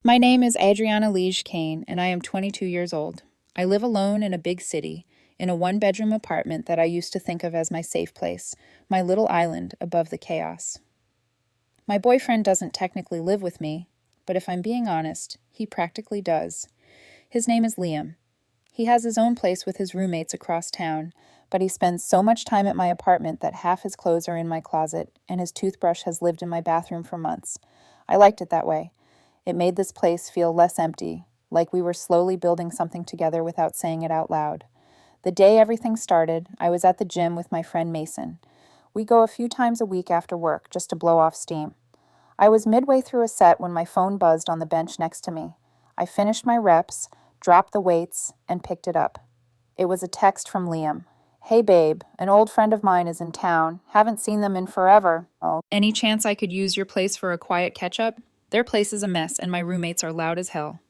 My name is Adriana Liege Kane, and I am 22 years old. I live alone in a big city, in a one-bedroom apartment that I used to think of as my safe place, my little island above the chaos. My boyfriend doesn't technically live with me, but if I'm being honest, he practically does. His name is Liam. He has his own place with his roommates across town, but he spends so much time at my apartment that half his clothes are in my closet, and his toothbrush has lived in my bathroom for months. I liked it that way. It made this place feel less empty, like we were slowly building something together without saying it out loud. The day everything started, I was at the gym with my friend Mason. We go a few times a week after work just to blow off steam. I was midway through a set when my phone buzzed on the bench next to me. I finished my reps, dropped the weights, and picked it up. It was a text from Liam. "Hey babe, an old friend of mine is in town. Haven't seen them in forever. Oh, any chance I could use your place for a quiet catch-up? Their place is a mess and my roommates are loud as hell."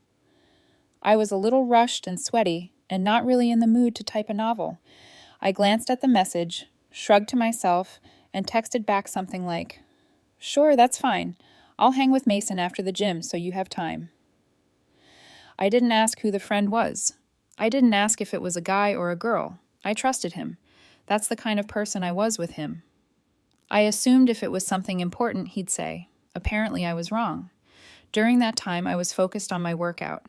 I was a little rushed and sweaty and not really in the mood to type a novel. I glanced at the message, shrugged to myself, and texted back something like, "Sure, that's fine. I'll hang with Mason after the gym so you have time." I didn't ask who the friend was. I didn't ask if it was a guy or a girl. I trusted him. That's the kind of person I was with him. I assumed if it was something important, he'd say. Apparently, I was wrong. During that time, I was focused on my workout.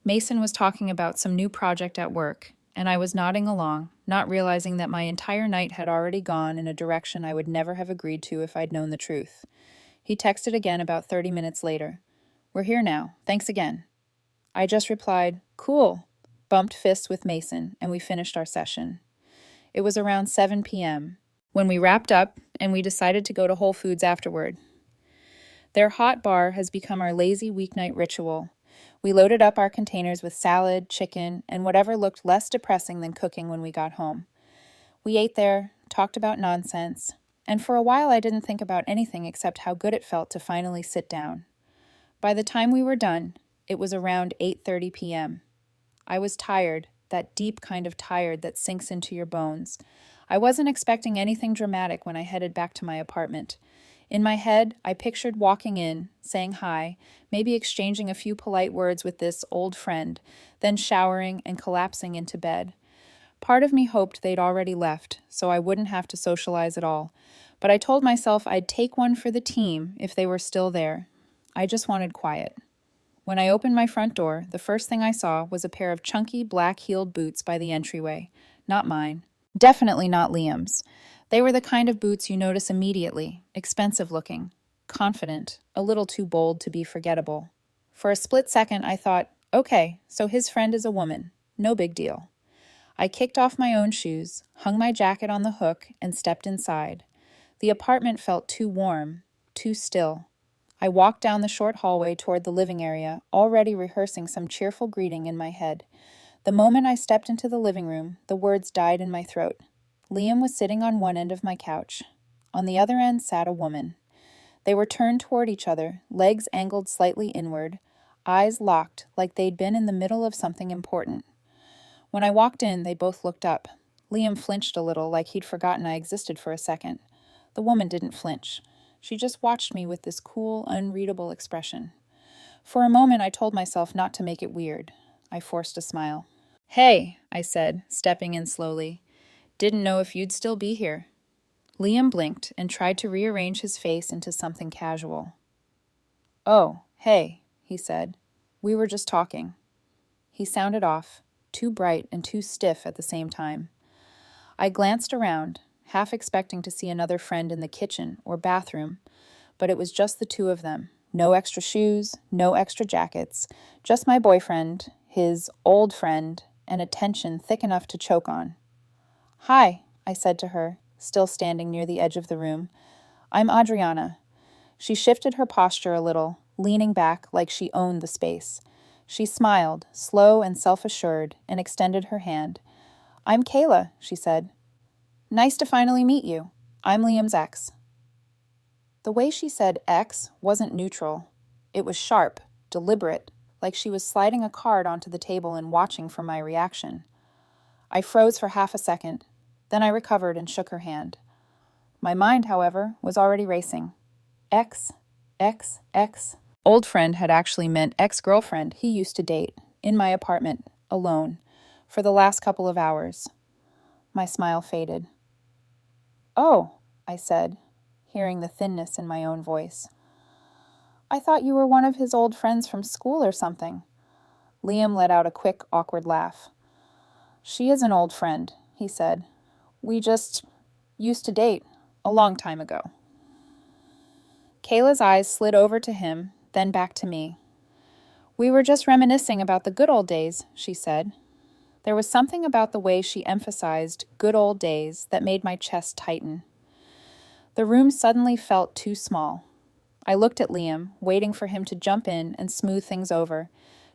Mason was talking about some new project at work, and I was nodding along, not realizing that my entire night had already gone in a direction I would never have agreed to if I'd known the truth. He texted again about 30 minutes later. "We're here now. Thanks again." I just replied, "Cool," bumped fists with Mason, and we finished our session. It was around 7 p.m. when we wrapped up and we decided to go to Whole Foods afterward. Their hot bar has become our lazy weeknight ritual. We loaded up our containers with salad, chicken, and whatever looked less depressing than cooking when we got home. We ate there, talked about nonsense, and for a while I didn't think about anything except how good it felt to finally sit down. By the time we were done, it was around 8:30 p.m. I was tired, that deep kind of tired that sinks into your bones. I wasn't expecting anything dramatic when I headed back to my apartment. In my head, I pictured walking in, saying hi, maybe exchanging a few polite words with this old friend, then showering and collapsing into bed. Part of me hoped they'd already left, so I wouldn't have to socialize at all, but I told myself I'd take one for the team if they were still there. I just wanted quiet. When I opened my front door, the first thing I saw was a pair of chunky black-heeled boots by the entryway. Not mine. Definitely not Liam's. They were the kind of boots you notice immediately, expensive looking, confident, a little too bold to be forgettable. For a split second, I thought, okay, so his friend is a woman. No big deal. I kicked off my own shoes, hung my jacket on the hook, and stepped inside. The apartment felt too warm, too still. I walked down the short hallway toward the living area, already rehearsing some cheerful greeting in my head. The moment I stepped into the living room, the words died in my throat. Liam was sitting on one end of my couch. On the other end sat a woman. They were turned toward each other, legs angled slightly inward, eyes locked like they'd been in the middle of something important. When I walked in, they both looked up. Liam flinched a little, like he'd forgotten I existed for a second. The woman didn't flinch. She just watched me with this cool, unreadable expression. For a moment, I told myself not to make it weird. I forced a smile. "Hey," I said, stepping in slowly. "Didn't know if you'd still be here." Liam blinked and tried to rearrange his face into something casual. "Oh, hey," he said. "We were just talking." He sounded off, too bright and too stiff at the same time. I glanced around, half expecting to see another friend in the kitchen or bathroom, but it was just the two of them. No extra shoes, no extra jackets, just my boyfriend, his old friend, and a tension thick enough to choke on. "Hi," I said to her, still standing near the edge of the room. "I'm Adriana." She shifted her posture a little, leaning back like she owned the space. She smiled, slow and self-assured, and extended her hand. "I'm Kayla," she said. "Nice to finally meet you. I'm Liam's ex." The way she said ex wasn't neutral. It was sharp, deliberate, like she was sliding a card onto the table and watching for my reaction. I froze for half a second. Then I recovered and shook her hand. My mind, however, was already racing. Ex, ex, ex. Old friend had actually meant ex-girlfriend he used to date, in my apartment, alone, for the last couple of hours. My smile faded. "Oh," I said, hearing the thinness in my own voice. "I thought you were one of his old friends from school or something." Liam let out a quick, awkward laugh. "She is an old friend," he said. "We just used to date a long time ago." Kayla's eyes slid over to him, then back to me. "We were just reminiscing about the good old days," she said. There was something about the way she emphasized good old days that made my chest tighten. The room suddenly felt too small. I looked at Liam, waiting for him to jump in and smooth things over,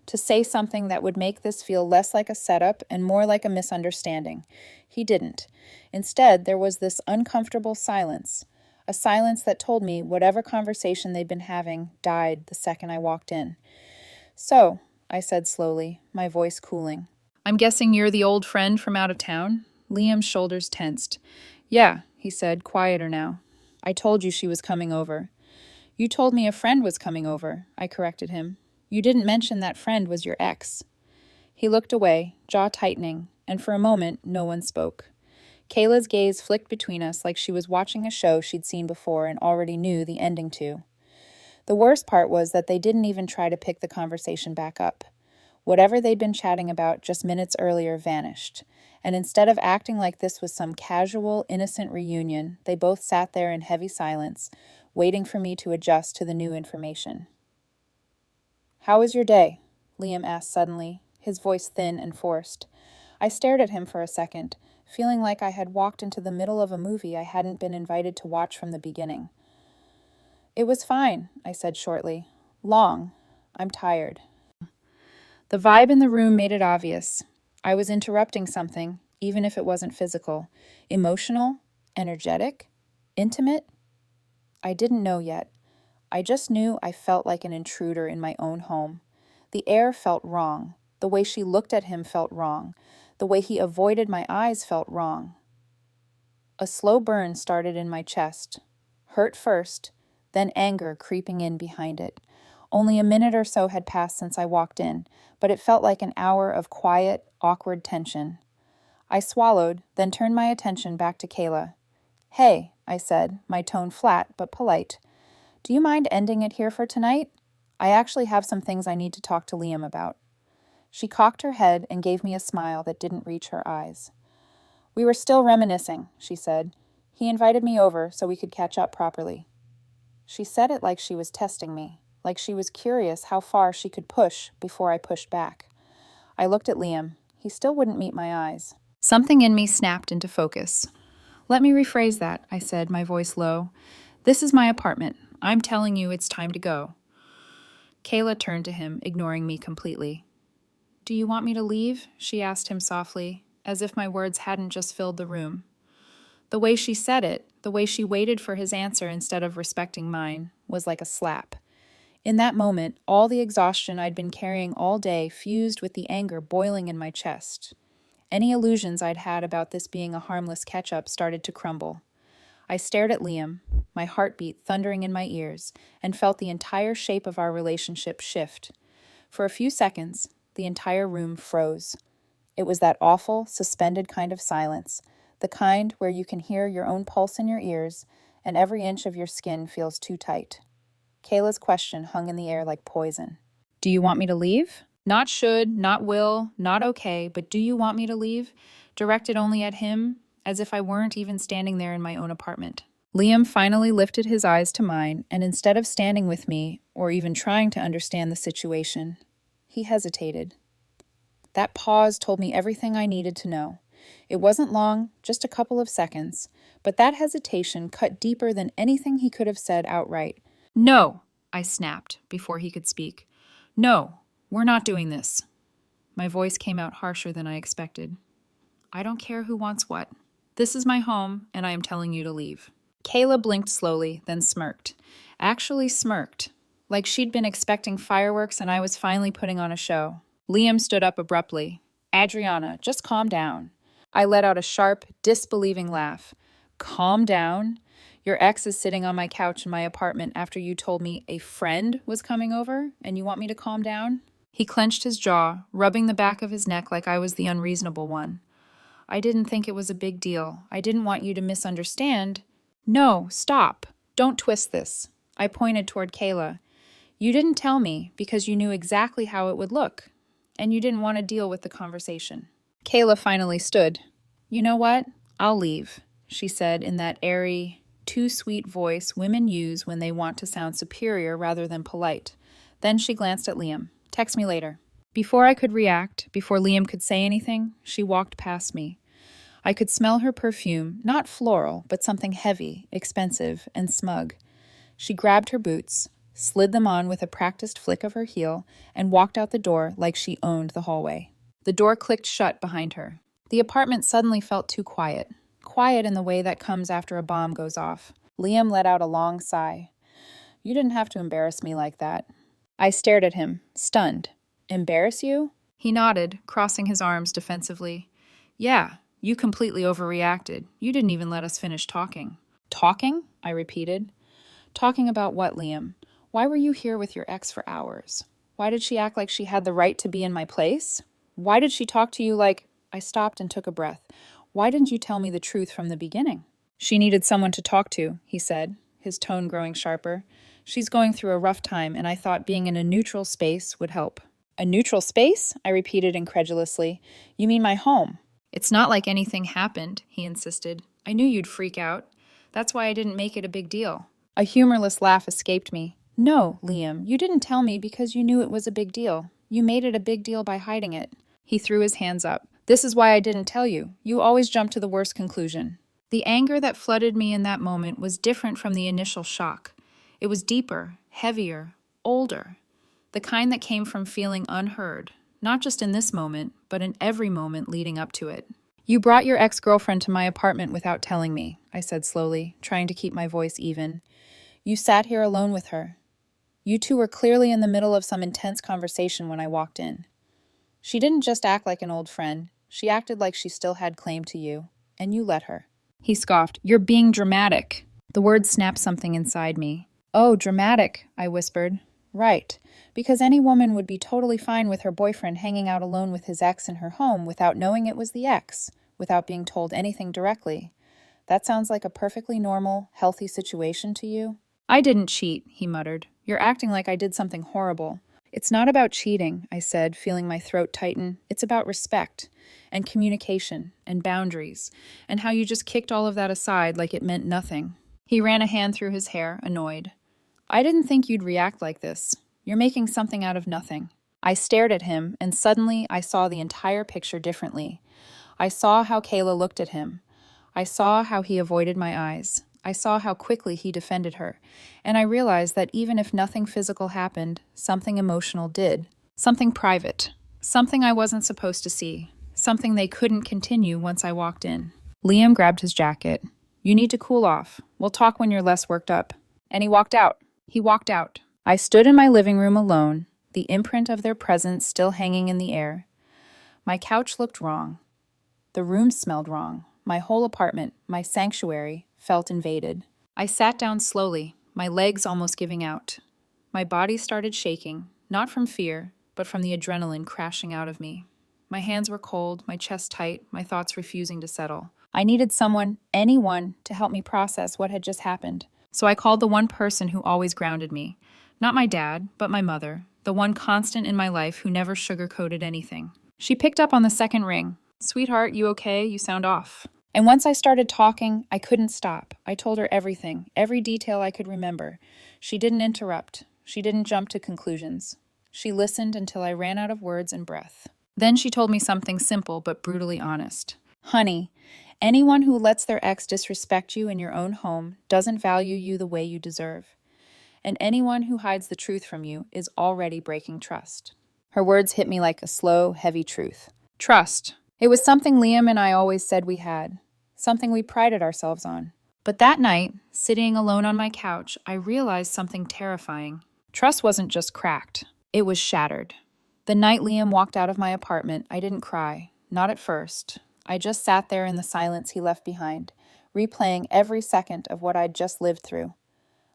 to say something that would make this feel less like a setup and more like a misunderstanding. He didn't. Instead, there was this uncomfortable silence, a silence that told me whatever conversation they'd been having died the second I walked in. "So," I said slowly, my voice cooling. "I'm guessing you're the old friend from out of town?" Liam's shoulders tensed. "Yeah," he said, quieter now. "I told you she was coming over." "You told me a friend was coming over," I corrected him. "You didn't mention that friend was your ex." He looked away, jaw tightening, and for a moment, no one spoke. Kayla's gaze flicked between us like she was watching a show she'd seen before and already knew the ending to. The worst part was that they didn't even try to pick the conversation back up. Whatever they'd been chatting about just minutes earlier vanished, and instead of acting like this was some casual, innocent reunion, they both sat there in heavy silence, waiting for me to adjust to the new information. "How was your day?" Liam asked suddenly, his voice thin and forced. I stared at him for a second, feeling like I had walked into the middle of a movie I hadn't been invited to watch from the beginning. "It was fine," I said shortly. "Long. I'm tired." The vibe in the room made it obvious. I was interrupting something, even if it wasn't physical. Emotional? Energetic? Intimate? I didn't know yet. I just knew I felt like an intruder in my own home. The air felt wrong. The way she looked at him felt wrong. The way he avoided my eyes felt wrong. A slow burn started in my chest. Hurt first, then anger creeping in behind it. Only a minute or so had passed since I walked in, but it felt like an hour of quiet, awkward tension. I swallowed, then turned my attention back to Kayla. "Hey," I said, my tone flat but polite. "Do you mind ending it here for tonight? I actually have some things I need to talk to Liam about." She cocked her head and gave me a smile that didn't reach her eyes. "We were still reminiscing," she said. "He invited me over so we could catch up properly." She said it like she was testing me, like she was curious how far she could push before I pushed back. I looked at Liam. He still wouldn't meet my eyes. Something in me snapped into focus. "Let me rephrase that," I said, my voice low. "This is my apartment. I'm telling you it's time to go." Kayla turned to him, ignoring me completely. "Do you want me to leave?" she asked him softly, as if my words hadn't just filled the room. The way she said it, the way she waited for his answer instead of respecting mine, was like a slap. In that moment, all the exhaustion I'd been carrying all day fused with the anger boiling in my chest. Any illusions I'd had about this being a harmless catch-up started to crumble. I stared at Liam, my heartbeat thundering in my ears, and felt the entire shape of our relationship shift. For a few seconds, the entire room froze. It was that awful, suspended kind of silence, the kind where you can hear your own pulse in your ears and every inch of your skin feels too tight. Kayla's question hung in the air like poison. "Do you want me to leave?" Not should, not will, not okay, but do you want me to leave? Directed only at him, as if I weren't even standing there in my own apartment. Liam finally lifted his eyes to mine, and instead of standing with me, or even trying to understand the situation, he hesitated. That pause told me everything I needed to know. It wasn't long, just a couple of seconds, but that hesitation cut deeper than anything he could have said outright. "No," I snapped before he could speak. "No, we're not doing this." My voice came out harsher than I expected. "I don't care who wants what. This is my home, and I am telling you to leave." Kayla blinked slowly, then smirked. Actually smirked, like she'd been expecting fireworks and I was finally putting on a show. Liam stood up abruptly. "Adriana, just calm down." I let out a sharp, disbelieving laugh. "Calm down? Your ex is sitting on my couch in my apartment after you told me a friend was coming over, and you want me to calm down? He clenched his jaw, rubbing the back of his neck like I was the unreasonable one. I didn't think it was a big deal. I didn't want you to misunderstand. No, stop. Don't twist this. I pointed toward Kayla. You didn't tell me because you knew exactly how it would look, and you didn't want to deal with the conversation. Kayla finally stood. You know what? I'll leave, she said in that airy, too sweet voice women use when they want to sound superior rather than polite. Then she glanced at Liam. Text me later. Before I could react, before Liam could say anything, she walked past me. I could smell her perfume, not floral, but something heavy, expensive, and smug. She grabbed her boots, slid them on with a practiced flick of her heel, and walked out the door like she owned the hallway. The door clicked shut behind her. The apartment suddenly felt too quiet. Quiet in the way that comes after a bomb goes off. Liam let out a long sigh. You didn't have to embarrass me like that. I stared at him, stunned. Embarrass you? He nodded, crossing his arms defensively. Yeah, you completely overreacted. You didn't even let us finish talking. Talking? I repeated. Talking about what, Liam? Why were you here with your ex for hours? Why did she act like she had the right to be in my place? Why did she talk to you like... I stopped and took a breath. Why didn't you tell me the truth from the beginning? She needed someone to talk to, he said, his tone growing sharper. She's going through a rough time, and I thought being in a neutral space would help. A neutral space? I repeated incredulously. You mean my home? It's not like anything happened, he insisted. I knew you'd freak out. That's why I didn't make it a big deal. A humorless laugh escaped me. No, Liam, you didn't tell me because you knew it was a big deal. You made it a big deal by hiding it. He threw his hands up. This is why I didn't tell you. You always jump to the worst conclusion. The anger that flooded me in that moment was different from the initial shock. It was deeper, heavier, older. The kind that came from feeling unheard, not just in this moment, but in every moment leading up to it. You brought your ex-girlfriend to my apartment without telling me, I said slowly, trying to keep my voice even. You sat here alone with her. You two were clearly in the middle of some intense conversation when I walked in. She didn't just act like an old friend. She acted like she still had claim to you, and you let her. He scoffed. You're being dramatic. The word snapped something inside me. Oh, dramatic, I whispered. Right, because any woman would be totally fine with her boyfriend hanging out alone with his ex in her home without knowing it was the ex, without being told anything directly. That sounds like a perfectly normal, healthy situation to you? I didn't cheat, he muttered. You're acting like I did something horrible. It's not about cheating, I said, feeling my throat tighten. It's about respect and communication and boundaries and how you just kicked all of that aside like it meant nothing. He ran a hand through his hair, annoyed. I didn't think you'd react like this. You're making something out of nothing. I stared at him, and suddenly I saw the entire picture differently. I saw how Kayla looked at him. I saw how he avoided my eyes. I saw how quickly he defended her, and I realized that even if nothing physical happened, something emotional did. Something private. Something I wasn't supposed to see. Something they couldn't continue once I walked in. Liam grabbed his jacket. You need to cool off. We'll talk when you're less worked up. And he walked out. He walked out. I stood in my living room alone, the imprint of their presence still hanging in the air. My couch looked wrong. The room smelled wrong. My whole apartment, my sanctuary, felt invaded. I sat down slowly, my legs almost giving out. My body started shaking, not from fear, but from the adrenaline crashing out of me. My hands were cold, my chest tight, my thoughts refusing to settle. I needed someone, anyone, to help me process what had just happened. So I called the one person who always grounded me. Not my dad, but my mother, the one constant in my life who never sugarcoated anything. She picked up on the second ring. Sweetheart, you okay? You sound off. And once I started talking, I couldn't stop. I told her everything, every detail I could remember. She didn't interrupt. She didn't jump to conclusions. She listened until I ran out of words and breath. Then she told me something simple but brutally honest. Honey, anyone who lets their ex disrespect you in your own home doesn't value you the way you deserve. And anyone who hides the truth from you is already breaking trust. Her words hit me like a slow, heavy truth. Trust. It was something Liam and I always said we had, something we prided ourselves on. But that night, sitting alone on my couch, I realized something terrifying. Trust wasn't just cracked. It was shattered. The night Liam walked out of my apartment, I didn't cry. Not at first. I just sat there in the silence he left behind, replaying every second of what I'd just lived through.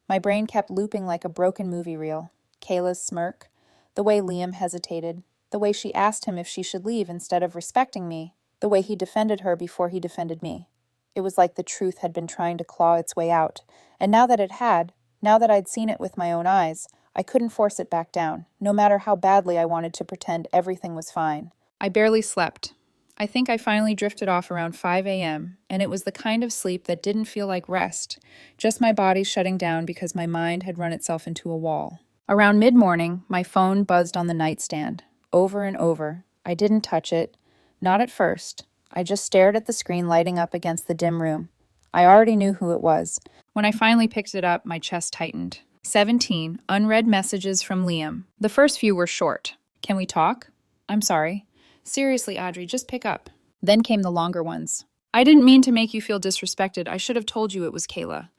My brain kept looping like a broken movie reel. Kayla's smirk, the way Liam hesitated, the way she asked him if she should leave instead of respecting me, the way he defended her before he defended me. It was like the truth had been trying to claw its way out, and now that it had, now that I'd seen it with my own eyes, I couldn't force it back down, no matter how badly I wanted to pretend everything was fine. I barely slept. I think I finally drifted off around 5 a.m., and it was the kind of sleep that didn't feel like rest, just my body shutting down because my mind had run itself into a wall. Around mid-morning, my phone buzzed on the nightstand, over and over. I didn't touch it, not at first. I just stared at the screen lighting up against the dim room. I already knew who it was. When I finally picked it up, my chest tightened. 17 unread messages from Liam. The first few were short. Can we talk? I'm sorry. Seriously, Audrey, just pick up. Then came the longer ones. I didn't mean to make you feel disrespected. I should have told you it was Kayla.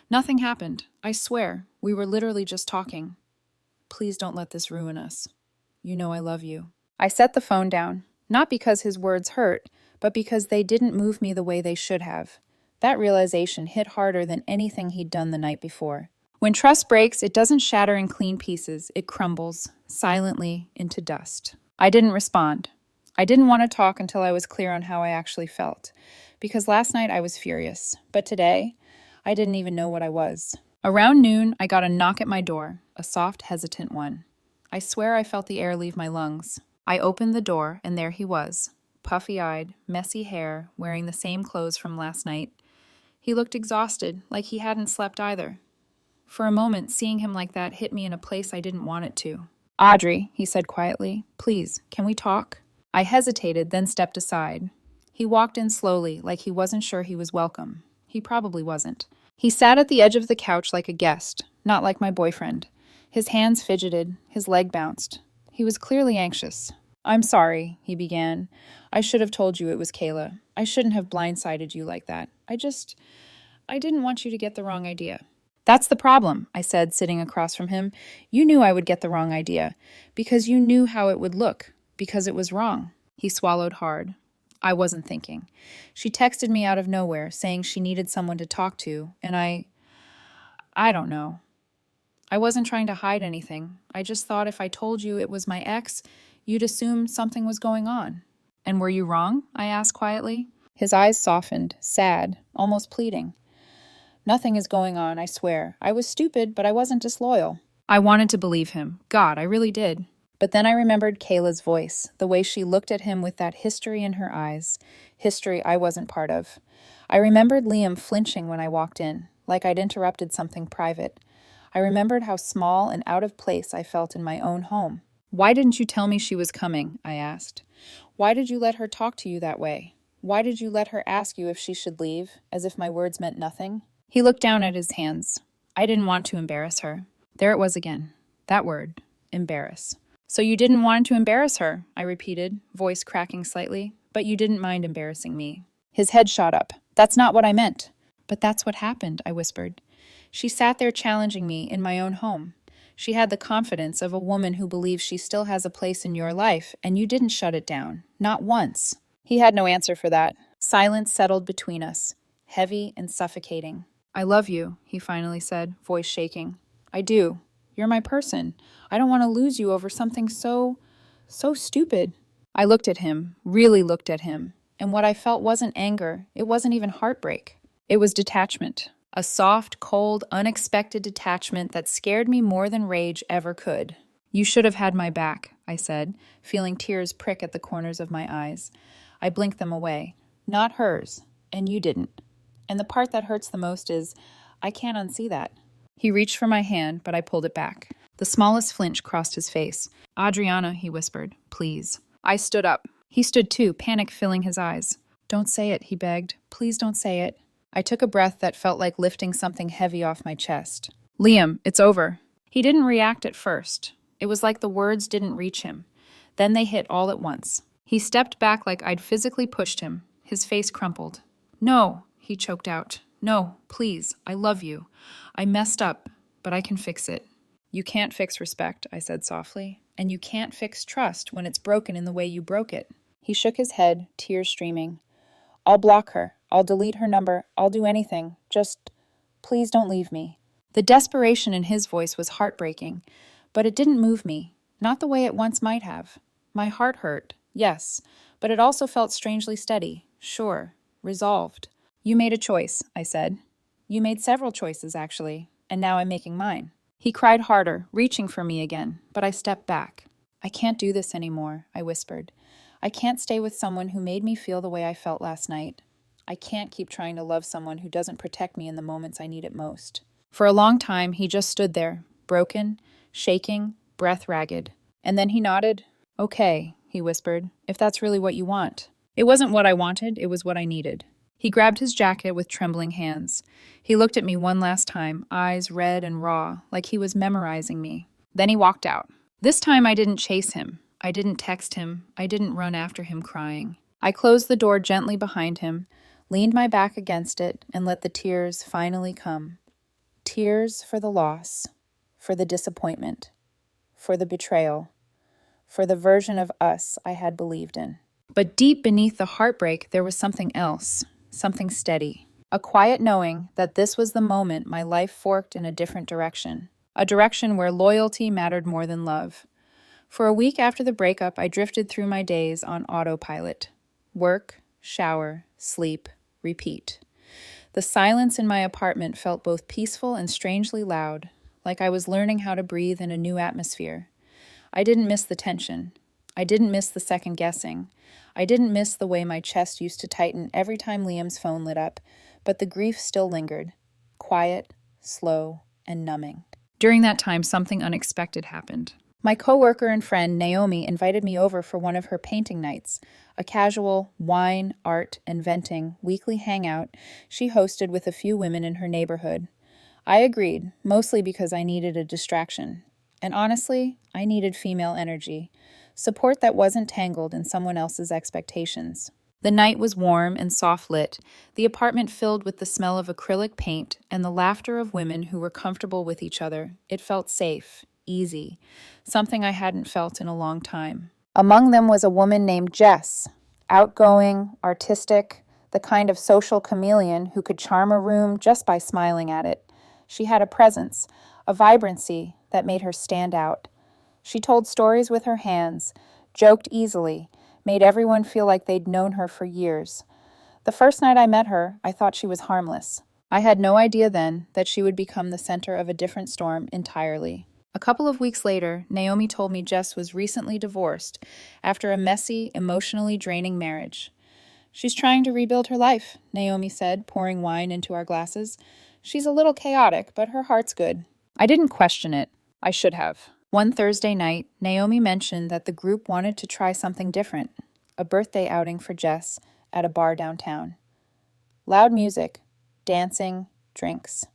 Nothing happened. I swear. We were literally just talking. Please don't let this ruin us. You know I love you. I set the phone down, not because his words hurt, but because they didn't move me the way they should have. That realization hit harder than anything he'd done the night before. When trust breaks, it doesn't shatter in clean pieces. It crumbles, silently, into dust. I didn't respond. I didn't want to talk until I was clear on how I actually felt, because last night I was furious, but today, I didn't even know what I was. Around noon, I got a knock at my door, a soft, hesitant one. I swear I felt the air leave my lungs. I opened the door, and there he was, puffy-eyed, messy hair, wearing the same clothes from last night. He looked exhausted, like he hadn't slept either. For a moment, seeing him like that hit me in a place I didn't want it to. Audrey, he said quietly, please, can we talk? I hesitated, then stepped aside. He walked in slowly, like he wasn't sure he was welcome. He probably wasn't. He sat at the edge of the couch like a guest, not like my boyfriend. His hands fidgeted, his leg bounced. He was clearly anxious. I'm sorry, he began. I should have told you it was Kayla. I shouldn't have blindsided you like that. I didn't want you to get the wrong idea. That's the problem, I said, sitting across from him. You knew I would get the wrong idea, because you knew how it would look, because it was wrong. He swallowed hard. I wasn't thinking. She texted me out of nowhere, saying she needed someone to talk to, and I don't know. I wasn't trying to hide anything. I just thought if I told you it was my ex, you'd assume something was going on. And were you wrong? I asked quietly. His eyes softened, sad, almost pleading. Nothing is going on, I swear. I was stupid, but I wasn't disloyal. I wanted to believe him. God, I really did. But then I remembered Kayla's voice, the way she looked at him with that history in her eyes, history I wasn't part of. I remembered Liam flinching when I walked in, like I'd interrupted something private. I remembered how small and out of place I felt in my own home. Why didn't you tell me she was coming? I asked. Why did you let her talk to you that way? Why did you let her ask you if she should leave, as if my words meant nothing? He looked down at his hands. I didn't want to embarrass her. There it was again. That word. Embarrass. So you didn't want to embarrass her, I repeated, voice cracking slightly, but you didn't mind embarrassing me. His head shot up. That's not what I meant. But that's what happened, I whispered. She sat there challenging me in my own home. She had the confidence of a woman who believes she still has a place in your life, and you didn't shut it down. Not once. He had no answer for that. Silence settled between us, heavy and suffocating. I love you, he finally said, voice shaking. I do. You're my person. I don't want to lose you over something so stupid. I looked at him, really looked at him, and what I felt wasn't anger. It wasn't even heartbreak. It was detachment. A soft, cold, unexpected detachment that scared me more than rage ever could. You should have had my back, I said, feeling tears prick at the corners of my eyes. I blinked them away. Not hers, and you didn't. And the part that hurts the most is, I can't unsee that. He reached for my hand, but I pulled it back. The smallest flinch crossed his face. Adriana, he whispered, please. I stood up. He stood too, panic filling his eyes. Don't say it, he begged. Please don't say it. I took a breath that felt like lifting something heavy off my chest. Liam, it's over. He didn't react at first. It was like the words didn't reach him. Then they hit all at once. He stepped back like I'd physically pushed him. His face crumpled. No, he choked out. No, please, I love you. I messed up, but I can fix it. You can't fix respect, I said softly, and you can't fix trust when it's broken in the way you broke it. He shook his head, tears streaming. I'll block her. I'll delete her number. I'll do anything. Just please don't leave me." The desperation in his voice was heartbreaking, but it didn't move me, not the way it once might have. My heart hurt, yes, but it also felt strangely steady, sure, resolved. "You made a choice," I said. "You made several choices, actually, and now I'm making mine." He cried harder, reaching for me again, but I stepped back. "I can't do this anymore," I whispered. "I can't stay with someone who made me feel the way I felt last night. I can't keep trying to love someone who doesn't protect me in the moments I need it most." For a long time, he just stood there, broken, shaking, breath ragged. And then he nodded. "Okay," he whispered, "if that's really what you want." It wasn't what I wanted, it was what I needed. He grabbed his jacket with trembling hands. He looked at me one last time, eyes red and raw, like he was memorizing me. Then he walked out. This time I didn't chase him. I didn't text him. I didn't run after him crying. I closed the door gently behind him, leaned my back against it, and let the tears finally come. Tears for the loss, for the disappointment, for the betrayal, for the version of us I had believed in. But deep beneath the heartbreak, there was something else, something steady. A quiet knowing that this was the moment my life forked in a different direction. A direction where loyalty mattered more than love. For a week after the breakup, I drifted through my days on autopilot. Work, shower, sleep, repeat. The silence in my apartment felt both peaceful and strangely loud, like I was learning how to breathe in a new atmosphere. I didn't miss the tension. I didn't miss the second guessing. I didn't miss the way my chest used to tighten every time Liam's phone lit up, but the grief still lingered, quiet, slow, and numbing. During that time, something unexpected happened. My coworker and friend, Naomi, invited me over for one of her painting nights, a casual wine, art, and venting weekly hangout she hosted with a few women in her neighborhood. I agreed, mostly because I needed a distraction. And honestly, I needed female energy, support that wasn't tangled in someone else's expectations. The night was warm and soft-lit, the apartment filled with the smell of acrylic paint and the laughter of women who were comfortable with each other. It felt safe, easy, something I hadn't felt in a long time. Among them was a woman named Jess, outgoing, artistic, the kind of social chameleon who could charm a room just by smiling at it. She had a presence, a vibrancy that made her stand out. She told stories with her hands, joked easily, made everyone feel like they'd known her for years. The first night I met her, I thought she was harmless. I had no idea then that she would become the center of a different storm entirely. A couple of weeks later, Naomi told me Jess was recently divorced after a messy, emotionally draining marriage. "She's trying to rebuild her life," Naomi said, pouring wine into our glasses. "She's a little chaotic, but her heart's good." I didn't question it. I should have. One Thursday night, Naomi mentioned that the group wanted to try something different, a birthday outing for Jess at a bar downtown. Loud music, dancing, drinks.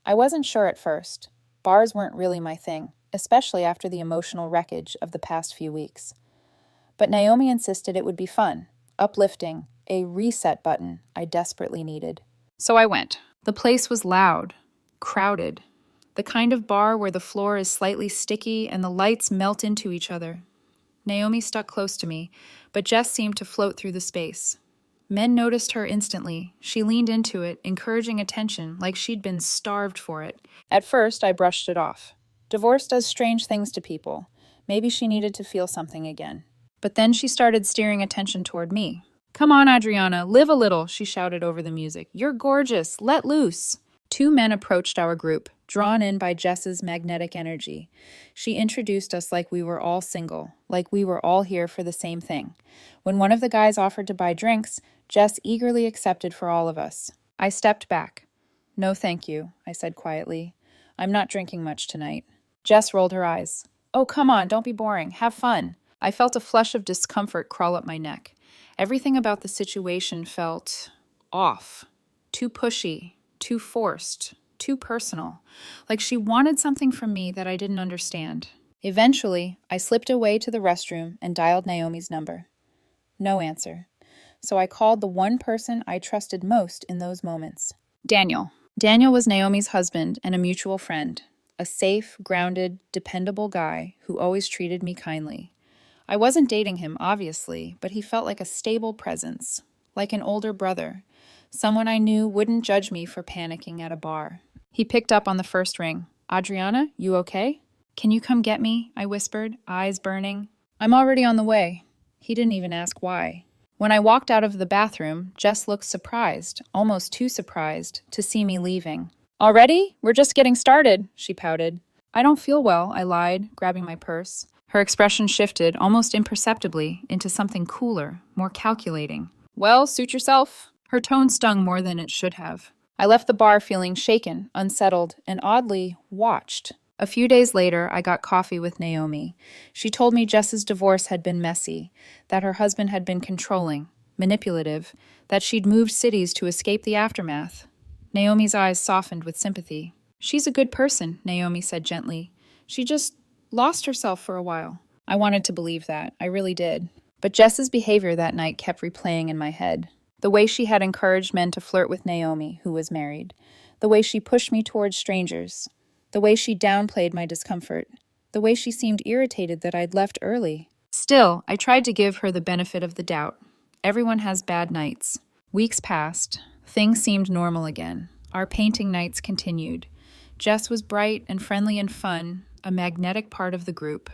I wasn't sure at first. Bars weren't really my thing, especially after the emotional wreckage of the past few weeks. But Naomi insisted it would be fun, uplifting, a reset button I desperately needed. So I went. The place was loud, crowded, the kind of bar where the floor is slightly sticky and the lights melt into each other. Naomi stuck close to me, but Jess seemed to float through the space. Men noticed her instantly. She leaned into it, encouraging attention, like she'd been starved for it. At first, I brushed it off. Divorce does strange things to people. Maybe she needed to feel something again. But then she started steering attention toward me. "Come on, Adriana, live a little," she shouted over the music. "You're gorgeous. Let loose." Two men approached our group, drawn in by Jess's magnetic energy. She introduced us like we were all single, like we were all here for the same thing. When one of the guys offered to buy drinks, Jess eagerly accepted for all of us. I stepped back. "No, thank you," I said quietly. "I'm not drinking much tonight." Jess rolled her eyes. "Oh, come on, don't be boring. Have fun." I felt a flush of discomfort crawl up my neck. Everything about the situation felt off, too pushy, too forced, too personal, like she wanted something from me that I didn't understand. Eventually, I slipped away to the restroom and dialed Naomi's number. No answer. So I called the one person I trusted most in those moments. Daniel. Daniel was Naomi's husband and a mutual friend, a safe, grounded, dependable guy who always treated me kindly. I wasn't dating him, obviously, but he felt like a stable presence. like an older brother, someone I knew wouldn't judge me for panicking at a bar. He picked up on the first ring. "Adriana, you okay?" "Can you come get me?" I whispered, eyes burning. "I'm already on the way." He didn't even ask why. When I walked out of the bathroom, Jess looked surprised, almost too surprised, to see me leaving. "Already? We're just getting started," she pouted. "I don't feel well," I lied, grabbing my purse. Her expression shifted, almost imperceptibly, into something cooler, more calculating. "Well, suit yourself." Her tone stung more than it should have. I left the bar feeling shaken, unsettled, and oddly watched. A few days later, I got coffee with Naomi. She told me Jess's divorce had been messy, that her husband had been controlling, manipulative, that she'd moved cities to escape the aftermath. Naomi's eyes softened with sympathy. "She's a good person," Naomi said gently. "She just lost herself for a while." I wanted to believe that. I really did. But Jess's behavior that night kept replaying in my head. The way she had encouraged men to flirt with Naomi, who was married. The way she pushed me towards strangers. The way she downplayed my discomfort. The way she seemed irritated that I'd left early. Still, I tried to give her the benefit of the doubt. Everyone has bad nights. Weeks passed. Things seemed normal again. Our painting nights continued. Jess was bright and friendly and fun, a magnetic part of the group.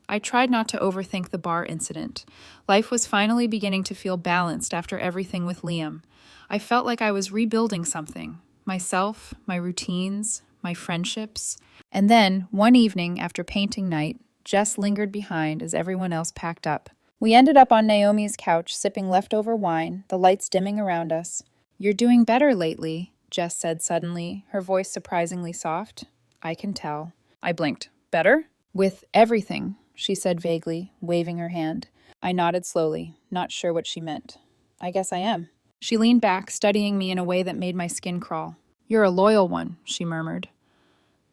I tried not to overthink the bar incident. Life was finally beginning to feel balanced after everything with Liam. I felt like I was rebuilding something. Myself, my routines, my friendships. And then, one evening after painting night, Jess lingered behind as everyone else packed up. We ended up on Naomi's couch, sipping leftover wine, the lights dimming around us. "You're doing better lately," Jess said suddenly, her voice surprisingly soft. "I can tell." I blinked. "Better?" "With everything," she said vaguely, waving her hand. I nodded slowly, not sure what she meant. "I guess I am." She leaned back, studying me in a way that made my skin crawl. "You're a loyal one," she murmured.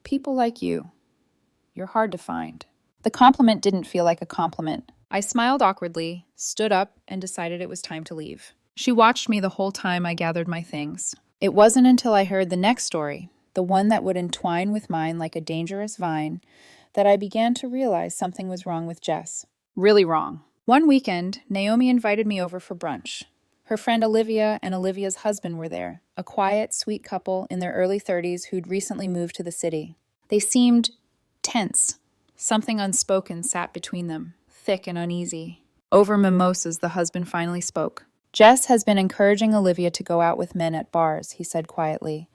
"People like you. You're hard to find." The compliment didn't feel like a compliment. I smiled awkwardly, stood up, and decided it was time to leave. She watched me the whole time I gathered my things. It wasn't until I heard the next story, the one that would entwine with mine like a dangerous vine, that I began to realize something was wrong with Jess. Really wrong. One weekend, Naomi invited me over for brunch. Her friend Olivia and Olivia's husband were there, a quiet, sweet couple in their early 30s who'd recently moved to the city. They seemed tense. Something unspoken sat between them, thick and uneasy. Over mimosas, the husband finally spoke. "Jess has been encouraging Olivia to go out with men at bars," he said quietly,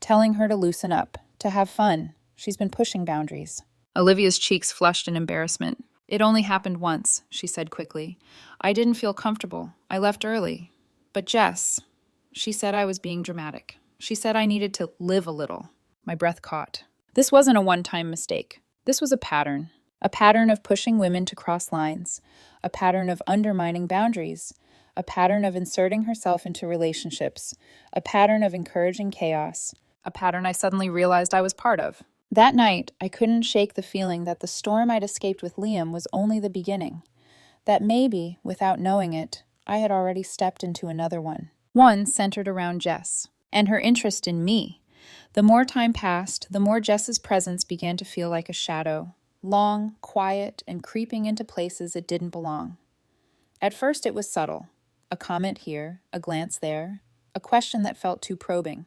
"telling her to loosen up, to have fun. She's been pushing boundaries." Olivia's cheeks flushed in embarrassment. "It only happened once," she said quickly. "I didn't feel comfortable. I left early. But Jess," she said I was being dramatic. She said I needed to live a little. My breath caught. This wasn't a one-time mistake. This was a pattern of pushing women to cross lines, a pattern of undermining boundaries, a pattern of inserting herself into relationships, a pattern of encouraging chaos, a pattern I suddenly realized I was part of. That night, I couldn't shake the feeling that the storm I'd escaped with Liam was only the beginning, that maybe, without knowing it, I had already stepped into another one. One centered around Jess, and her interest in me. The more time passed, the more Jess's presence began to feel like a shadow, long, quiet, and creeping into places it didn't belong. At first it was subtle, a comment here, a glance there, a question that felt too probing.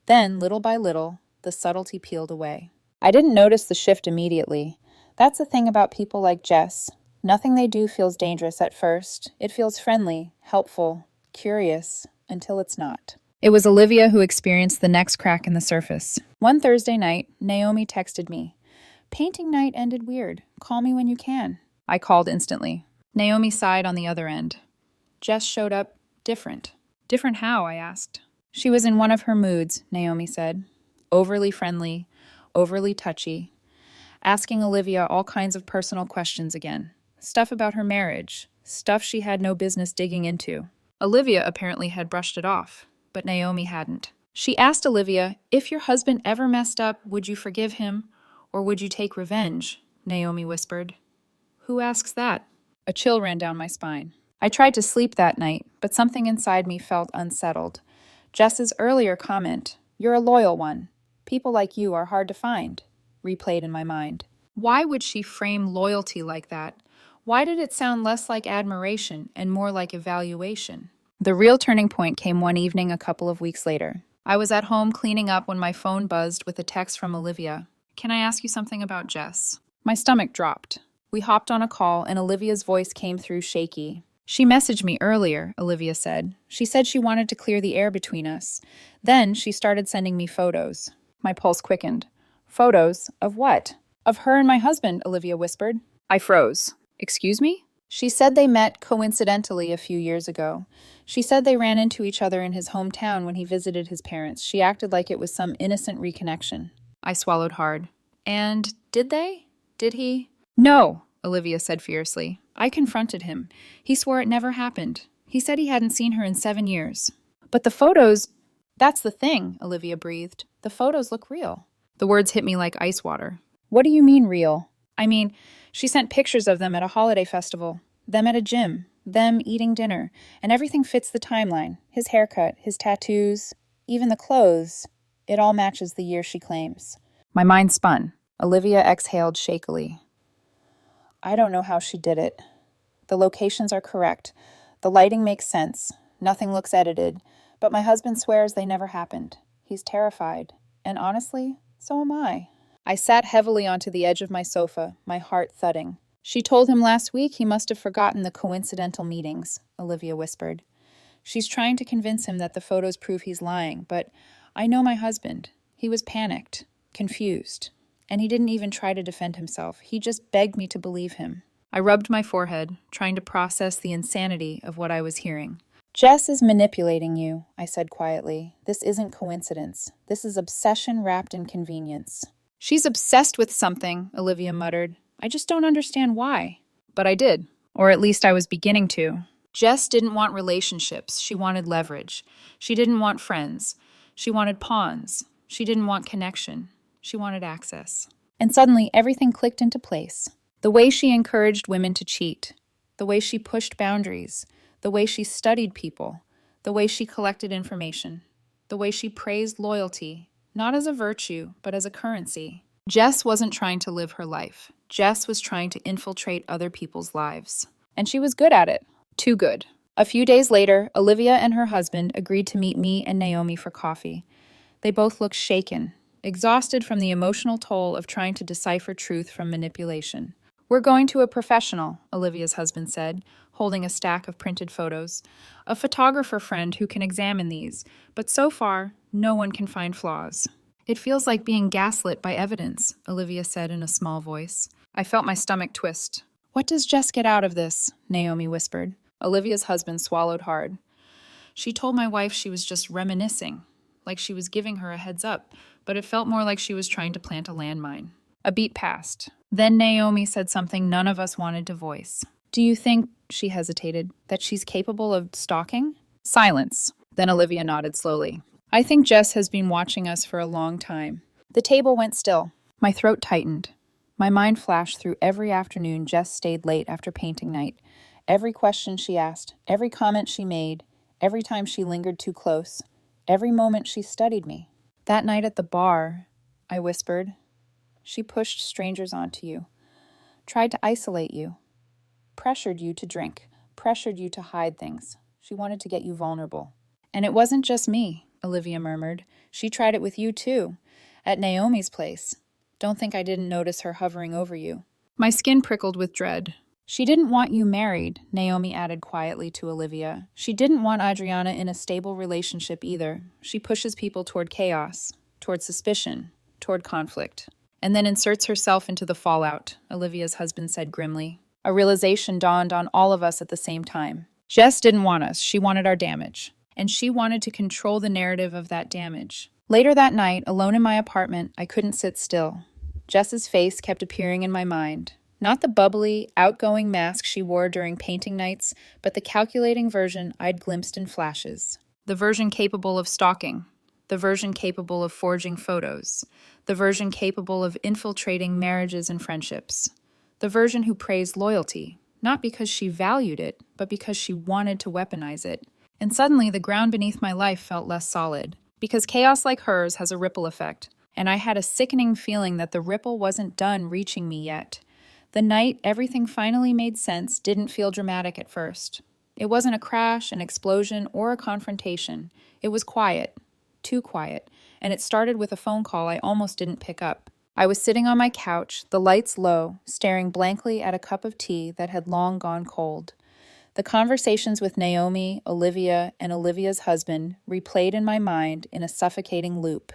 Then, little by little, the subtlety peeled away. I didn't notice the shift immediately. That's the thing about people like Jess. Nothing they do feels dangerous at first. It feels friendly, helpful, curious, until it's not. It was Olivia who experienced the next crack in the surface. One Thursday night, Naomi texted me. "Painting night ended weird. Call me when you can." I called instantly. Naomi sighed on the other end. Jess showed up different. "Different how?" I asked. "She was in one of her moods," Naomi said. Overly friendly, overly touchy, asking Olivia all kinds of personal questions again. Stuff about her marriage, stuff she had no business digging into. Olivia apparently had brushed it off, but Naomi hadn't. She asked Olivia, "If your husband ever messed up, would you forgive him, or would you take revenge?" Naomi whispered. "Who asks that?" A chill ran down my spine. I tried to sleep that night, but something inside me felt unsettled. Jess's earlier comment, "You're a loyal one. People like you are hard to find," replayed in my mind. Why would she frame loyalty like that? Why did it sound less like admiration and more like evaluation? The real turning point came one evening a couple of weeks later. I was at home cleaning up when my phone buzzed with a text from Olivia. "Can I ask you something about Jess?" My stomach dropped. We hopped on a call, and Olivia's voice came through shaky. "She messaged me earlier," Olivia said. "She said she wanted to clear the air between us. Then she started sending me photos." My pulse quickened. "Photos? Of what?" "Of her and my husband," Olivia whispered. I froze. "Excuse me?" "She said they met coincidentally a few years ago. She said they ran into each other in his hometown when he visited his parents. She acted like it was some innocent reconnection." I swallowed hard. "And did they? Did he?" "No," Olivia said fiercely. "I confronted him. He swore it never happened. He said he hadn't seen her in 7 years." "But the photos—" "That's the thing," Olivia breathed. "The photos look real." The words hit me like ice water. "What do you mean real?" "I mean, she sent pictures of them at a holiday festival, them at a gym, them eating dinner, and everything fits the timeline. His haircut, his tattoos, even the clothes. It all matches the year she claims." My mind spun. Olivia exhaled shakily. "I don't know how she did it. The locations are correct. The lighting makes sense. Nothing looks edited. But my husband swears they never happened. He's terrified. And honestly, so am I." I sat heavily onto the edge of my sofa, my heart thudding. "She told him last week he must have forgotten the coincidental meetings," Olivia whispered. "She's trying to convince him that the photos prove he's lying, but I know my husband. He was panicked, confused, and he didn't even try to defend himself. He just begged me to believe him." I rubbed my forehead, trying to process the insanity of what I was hearing. "Jess is manipulating you," I said quietly. "This isn't coincidence. This is obsession wrapped in convenience." "She's obsessed with something," Olivia muttered. "I just don't understand why." But I did, or at least I was beginning to. Jess didn't want relationships. She wanted leverage. She didn't want friends. She wanted pawns. She didn't want connection. She wanted access. And suddenly everything clicked into place. The way she encouraged women to cheat, the way she pushed boundaries, the way she studied people, the way she collected information, the way she praised loyalty, not as a virtue, but as a currency. Jess wasn't trying to live her life. Jess was trying to infiltrate other people's lives. And she was good at it. Too good. A few days later, Olivia and her husband agreed to meet me and Naomi for coffee. They both looked shaken, exhausted from the emotional toll of trying to decipher truth from manipulation. "We're going to a professional," Olivia's husband said, holding a stack of printed photos. "A photographer friend who can examine these, but so far, no one can find flaws." "It feels like being gaslit by evidence," Olivia said in a small voice. I felt my stomach twist. "What does Jess get out of this?" Naomi whispered. Olivia's husband swallowed hard. "She told my wife she was just reminiscing, like she was giving her a heads up, but it felt more like she was trying to plant a landmine." A beat passed. Then Naomi said something none of us wanted to voice. "Do you think," she hesitated, "that she's capable of stalking?" Silence. Then Olivia nodded slowly. "I think Jess has been watching us for a long time." The table went still. My throat tightened. My mind flashed through every afternoon Jess stayed late after painting night. Every question she asked, every comment she made, every time she lingered too close, every moment she studied me. "That night at the bar," I whispered, "she pushed strangers onto you, tried to isolate you, pressured you to drink, pressured you to hide things. She wanted to get you vulnerable." "And it wasn't just me," Olivia murmured. "She tried it with you too, at Naomi's place. Don't think I didn't notice her hovering over you." My skin prickled with dread. "She didn't want you married," Naomi added quietly to Olivia. "She didn't want Adriana in a stable relationship either. She pushes people toward chaos, toward suspicion, toward conflict. And then inserts herself into the fallout," Olivia's husband said grimly. A realization dawned on all of us at the same time. Jess didn't want us. She wanted our damage. And she wanted to control the narrative of that damage. Later that night, alone in my apartment, I couldn't sit still. Jess's face kept appearing in my mind. Not the bubbly, outgoing mask she wore during painting nights, but the calculating version I'd glimpsed in flashes. The version capable of stalking. The version capable of forging photos. The version capable of infiltrating marriages and friendships. The version who praised loyalty, not because she valued it, but because she wanted to weaponize it. And suddenly the ground beneath my life felt less solid. Because chaos like hers has a ripple effect. And I had a sickening feeling that the ripple wasn't done reaching me yet. The night everything finally made sense didn't feel dramatic at first. It wasn't a crash, an explosion, or a confrontation. It was quiet, too quiet, and it started with a phone call I almost didn't pick up. I was sitting on my couch, the lights low, staring blankly at a cup of tea that had long gone cold. The conversations with Naomi, Olivia, and Olivia's husband replayed in my mind in a suffocating loop.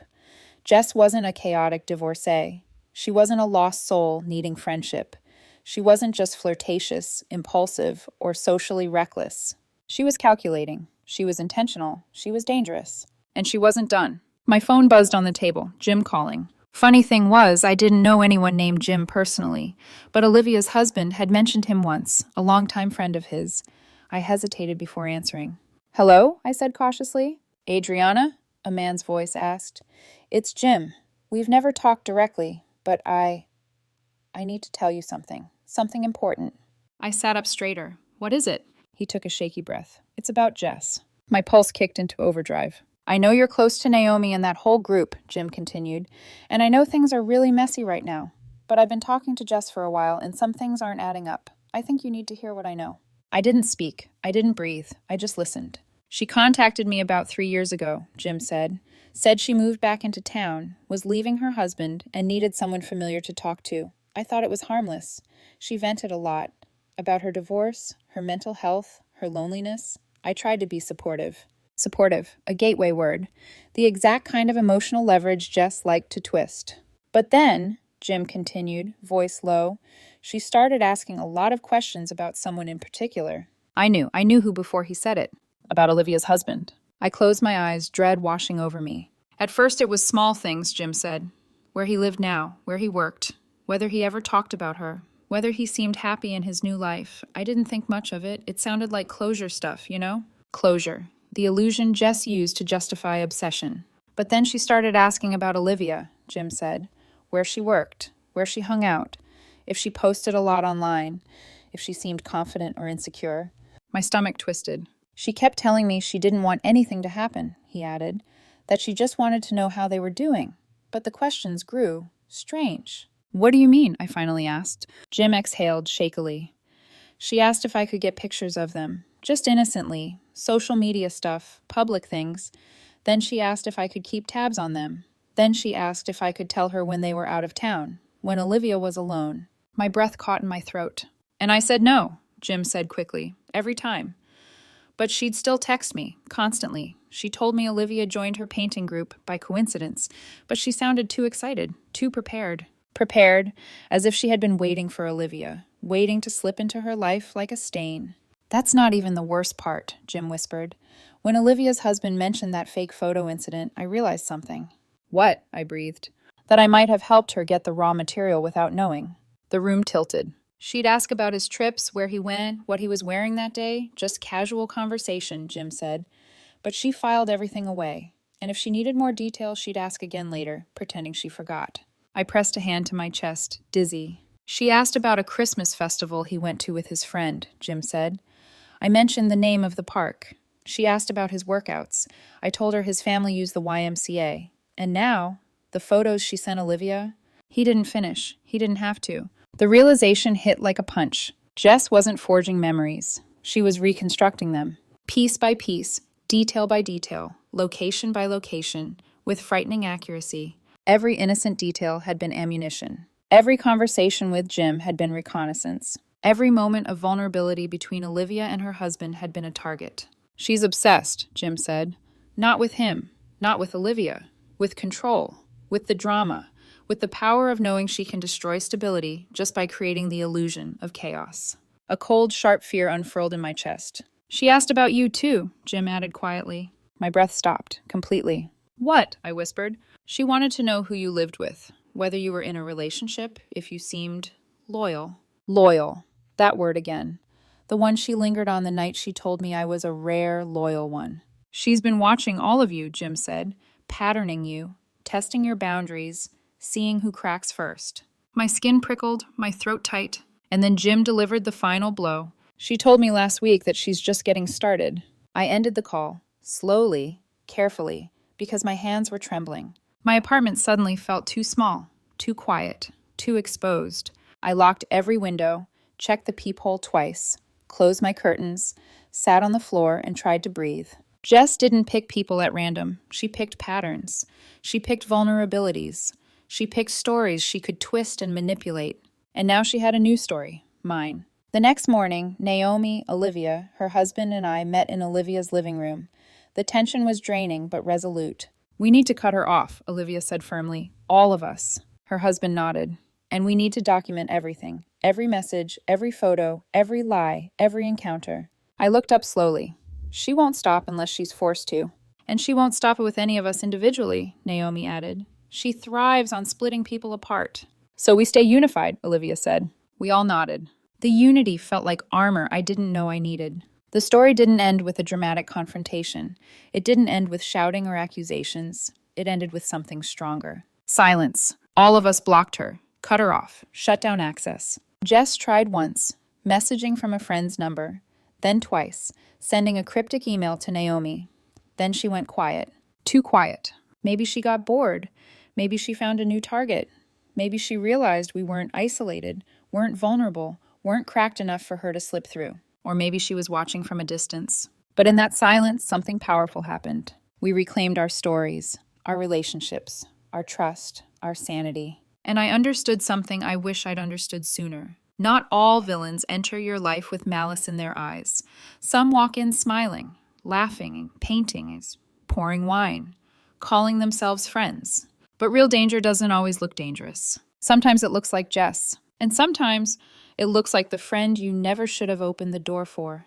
Jess wasn't a chaotic divorcee. She wasn't a lost soul needing friendship. She wasn't just flirtatious, impulsive, or socially reckless. She was calculating. She was intentional. She was dangerous. And she wasn't done. My phone buzzed on the table, Jim calling. Funny thing was, I didn't know anyone named Jim personally, but Olivia's husband had mentioned him once, a longtime friend of his. I hesitated before answering. "Hello?" I said cautiously. "Adriana?" a man's voice asked. "It's Jim. We've never talked directly, but I need to tell you something. Something important." I sat up straighter. "What is it?" He took a shaky breath. "It's about Jess." My pulse kicked into overdrive. "I know you're close to Naomi and that whole group," Jim continued, "and I know things are really messy right now. But I've been talking to Jess for a while, and some things aren't adding up. I think you need to hear what I know." I didn't speak. I didn't breathe. I just listened. "She contacted me about 3 years ago," Jim said. "Said she moved back into town, was leaving her husband, and needed someone familiar to talk to. I thought it was harmless. She vented a lot. About her divorce, her mental health, her loneliness. I tried to be supportive. Supportive, a gateway word. The exact kind of emotional leverage Jess liked to twist. But then," Jim continued, voice low, "she started asking a lot of questions about someone in particular." I knew who before he said it. About Olivia's husband. I closed my eyes, dread washing over me. "At first it was small things," Jim said. "Where he lived now, where he worked, whether he ever talked about her, whether he seemed happy in his new life. I didn't think much of it. It sounded like closure stuff, you know? Closure. The illusion Jess used to justify obsession. But then she started asking about Olivia," Jim said. "Where she worked, where she hung out, if she posted a lot online, if she seemed confident or insecure." My stomach twisted. "She kept telling me she didn't want anything to happen," he added, "that she just wanted to know how they were doing. But the questions grew. Strange." "What do you mean?" I finally asked. Jim exhaled shakily. "She asked if I could get pictures of them. Just innocently. Social media stuff, public things. Then she asked if I could keep tabs on them. Then she asked if I could tell her when they were out of town, when Olivia was alone." My breath caught in my throat. "And I said no," Jim said quickly, "every time. But she'd still text me, constantly. She told me Olivia joined her painting group by coincidence, but she sounded too excited, too prepared. Prepared, as if she had been waiting for Olivia, waiting to slip into her life like a stain." "That's not even the worst part," Jim whispered. "When Olivia's husband mentioned that fake photo incident, I realized something." "What?" I breathed. "That I might have helped her get the raw material without knowing." The room tilted. "She'd ask about his trips, where he went, what he was wearing that day. Just casual conversation," Jim said. "But she filed everything away. And if she needed more detail, she'd ask again later, pretending she forgot." I pressed a hand to my chest, dizzy. "She asked about a Christmas festival he went to with his friend," Jim said. I mentioned the name of the park. She asked about his workouts. I told her his family used the YMCA. And now, the photos she sent Olivia, he didn't finish. He didn't have to. The realization hit like a punch. Jess wasn't forging memories. She was reconstructing them. Piece by piece, detail by detail, location by location, with frightening accuracy. Every innocent detail had been ammunition. Every conversation with Jim had been reconnaissance. Every moment of vulnerability between Olivia and her husband had been a target. "She's obsessed," Jim said. "Not with him, not with Olivia. With control, with the drama, with the power of knowing she can destroy stability just by creating the illusion of chaos." A cold, sharp fear unfurled in my chest. "She asked about you too," Jim added quietly. My breath stopped, completely. "What?" I whispered. "She wanted to know who you lived with, whether you were in a relationship, if you seemed loyal." Loyal. That word again. The one she lingered on the night she told me I was a rare, loyal one. "She's been watching all of you," Jim said, "patterning you, testing your boundaries, seeing who cracks first." My skin prickled, my throat tight, and then Jim delivered the final blow. "She told me last week that she's just getting started." I ended the call, slowly, carefully, because my hands were trembling. My apartment suddenly felt too small, too quiet, too exposed. I locked every window, checked the peephole twice. closed my curtains, sat on the floor, and tried to breathe. Jess didn't pick people at random. She picked patterns. She picked vulnerabilities. She picked stories she could twist and manipulate. And now she had a new story, mine. The next morning, Naomi, Olivia, her husband, and I met in Olivia's living room. The tension was draining but resolute. "We need to cut her off," Olivia said firmly. "All of us." Her husband nodded. "And we need to document everything. Every message, every photo, every lie, every encounter." I looked up slowly. "She won't stop unless she's forced to." "And she won't stop it with any of us individually," Naomi added. "She thrives on splitting people apart." "So we stay unified," Olivia said. We all nodded. The unity felt like armor I didn't know I needed. The story didn't end with a dramatic confrontation. It didn't end with shouting or accusations. It ended with something stronger. Silence. All of us blocked her, cut her off, shut down access. Jess tried once, messaging from a friend's number, then twice, sending a cryptic email to Naomi. Then she went quiet. Too quiet. Maybe she got bored. Maybe she found a new target. Maybe she realized we weren't isolated, weren't vulnerable, weren't cracked enough for her to slip through. Or maybe she was watching from a distance. But in that silence, something powerful happened. We reclaimed our stories, our relationships, our trust, our sanity. And I understood something I wish I'd understood sooner. Not all villains enter your life with malice in their eyes. Some walk in smiling, laughing, painting, pouring wine, calling themselves friends. But real danger doesn't always look dangerous. Sometimes it looks like Jess. And sometimes it looks like the friend you never should have opened the door for.